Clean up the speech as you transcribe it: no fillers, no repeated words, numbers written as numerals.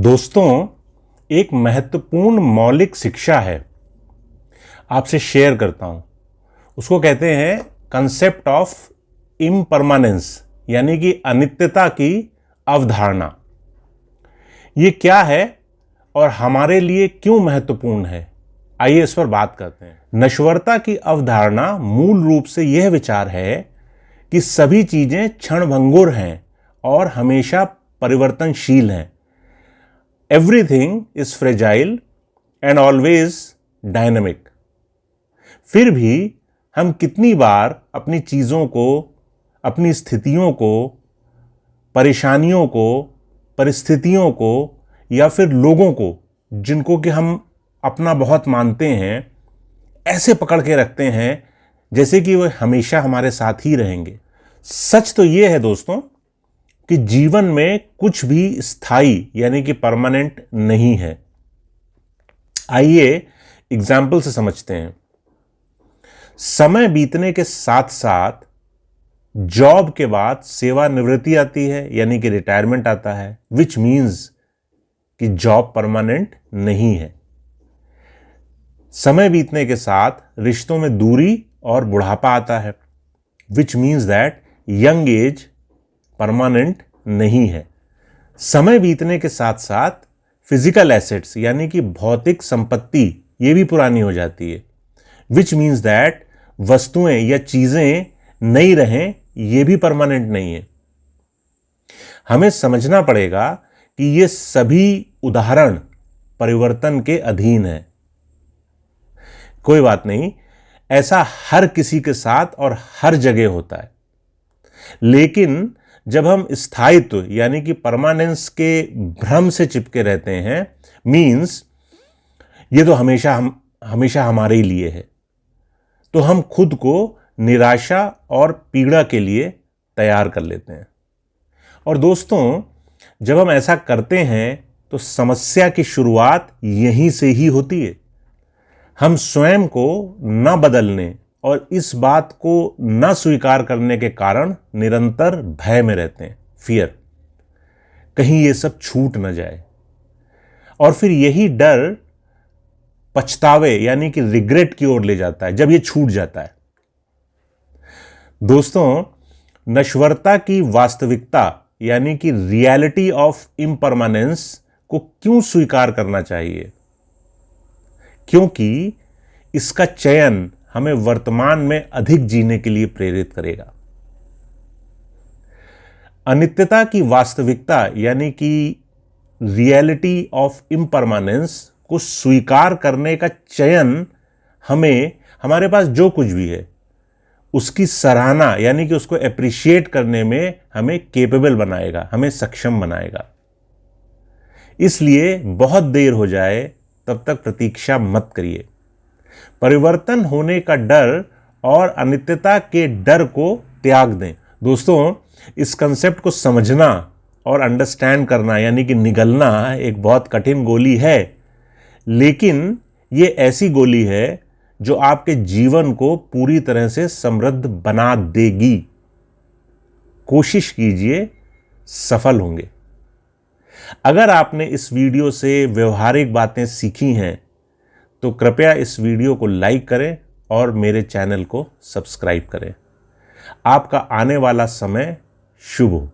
दोस्तों, एक महत्वपूर्ण मौलिक शिक्षा है, आपसे शेयर करता हूं। उसको कहते हैं कंसेप्ट ऑफ इम्परमानेंस, यानी कि अनित्यता की अवधारणा। ये क्या है और हमारे लिए क्यों महत्वपूर्ण है, आइए इस पर बात करते हैं। नश्वरता की अवधारणा मूल रूप से यह विचार है कि सभी चीजें क्षणभंगुर हैं और हमेशा परिवर्तनशील हैं। Everything is fragile and always dynamic। फिर भी हम कितनी बार अपनी चीज़ों को, अपनी स्थितियों को, परेशानियों को, परिस्थितियों को या फिर लोगों को जिनको कि हम अपना बहुत मानते हैं, ऐसे पकड़ के रखते हैं जैसे कि वे हमेशा हमारे साथ ही रहेंगे। सच तो ये है दोस्तों कि जीवन में कुछ भी स्थायी यानी कि परमानेंट नहीं है। आइए एग्जाम्पल से समझते हैं। समय बीतने के साथ साथ जॉब के बाद सेवानिवृत्ति आती है, यानी कि रिटायरमेंट आता है, विच मीन्स कि जॉब परमानेंट नहीं है। समय बीतने के साथ रिश्तों में दूरी और बुढ़ापा आता है, which means that young age permanent नहीं है। समय बीतने के साथ साथ फिजिकल एसेट्स यानी कि भौतिक संपत्ति ये भी पुरानी हो जाती है, विच मीन्स दैट वस्तुएं या चीजें नई रहें ये भी परमानेंट नहीं है। हमें समझना पड़ेगा कि ये सभी उदाहरण परिवर्तन के अधीन है। कोई बात नहीं, ऐसा हर किसी के साथ और हर जगह होता है, लेकिन जब हम स्थायित्व यानी कि परमानेंस के भ्रम से चिपके रहते हैं, मीन्स ये तो हमेशा हमारे ही लिए है, तो हम खुद को निराशा और पीड़ा के लिए तैयार कर लेते हैं। और दोस्तों, जब हम ऐसा करते हैं तो समस्या की शुरुआत यहीं से ही होती है। हम स्वयं को न बदलने और इस बात को न स्वीकार करने के कारण निरंतर भय में रहते हैं, फियर, कहीं ये सब छूट न जाए। और फिर यही डर पछतावे यानी कि रिग्रेट की ओर ले जाता है जब ये छूट जाता है। दोस्तों, नश्वरता की वास्तविकता यानी कि रियलिटी ऑफ इम्परमानेंस को क्यों स्वीकार करना चाहिए? क्योंकि इसका चयन हमें वर्तमान में अधिक जीने के लिए प्रेरित करेगा। अनित्यता की वास्तविकता यानी कि रियलिटी ऑफ इम्परमानेंस को स्वीकार करने का चयन हमें हमारे पास जो कुछ भी है उसकी सराहना यानी कि उसको एप्रिशिएट करने में हमें केपेबल बनाएगा, हमें सक्षम बनाएगा। इसलिए बहुत देर हो जाए तब तक प्रतीक्षा मत करिए। परिवर्तन होने का डर और अनित्यता के डर को त्याग दें। दोस्तों, इस कंसेप्ट को समझना और अंडरस्टैंड करना यानी कि निगलना एक बहुत कठिन गोली है, लेकिन ये ऐसी गोली है जो आपके जीवन को पूरी तरह से समृद्ध बना देगी। कोशिश कीजिए, सफल होंगे। अगर आपने इस वीडियो से व्यवहारिक बातें सीखी हैं तो कृपया इस वीडियो को लाइक करें और मेरे चैनल को सब्सक्राइब करें। आपका आने वाला समय शुभ हो।